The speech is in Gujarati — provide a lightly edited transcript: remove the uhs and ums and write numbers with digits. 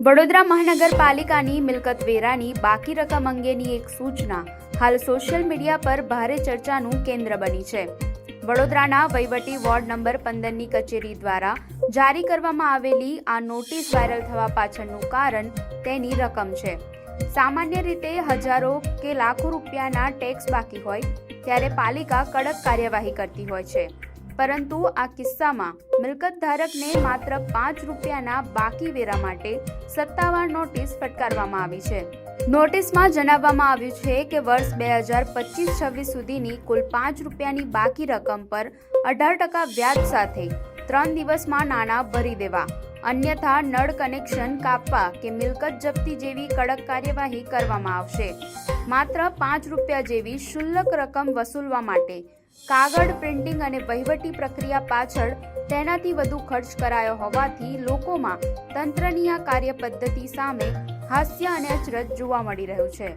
વડોદરા મહાનગરપાલિકાની મિલકત વેરાની બાકી રકમ અંગેની એક સૂચના હાલ સોશિયલ મીડિયા પર ભારે ચર્ચાનું કેન્દ્ર બની છે. વડોદરાના વહીવટી વોર્ડ નંબર 15ની કચેરી દ્વારા જારી કરવામાં આવેલી આ નોટિસ વાયરલ થવા પાછળનું કારણ તેની રકમ છે. સામાન્ય રીતે હજારો કે લાખો રૂપિયાના ટેક્સ બાકી હોય ત્યારે પાલિકા કડક કાર્યવાહી કરતી હોય છે, પરંતુ આ કિસ્સામાં મિલકત ધારકને માત્ર 5 રૂપિયાના બાકી વેરા માટે સત્તાવાર નોટિસ ફટકારવામાં આવી છે. નોટિસમાં જણાવવામાં આવ્યું છે કે વર્ષ 2025-26 સુધીની કુલ 5 રૂપિયાની બાકી રકમ પર 18% વ્યાજ સાથે 3 દિવસમાં નાણાં ભરી દેવા, અન્યથા નળ કનેક્શન કાપવા કે મિલકત જપ્તી જેવી કડક કાર્યવાહી કરવામાં આવશે. માત્ર 5 રૂપિયા જેવી ક્ષુલ્લક રકમ વસૂલવા માટે કાગળ પ્રિન્ટિંગ અને વહીવટી પ્રક્રિયા પાછળ તેનાથી વધુ ખર્ચ કરાયો હોવાથી લોકોમાં તંત્રની આ કાર્યપદ્ધતિ સામે હાસ્ય અને અચરજ જોવા મળી રહ્યું છે.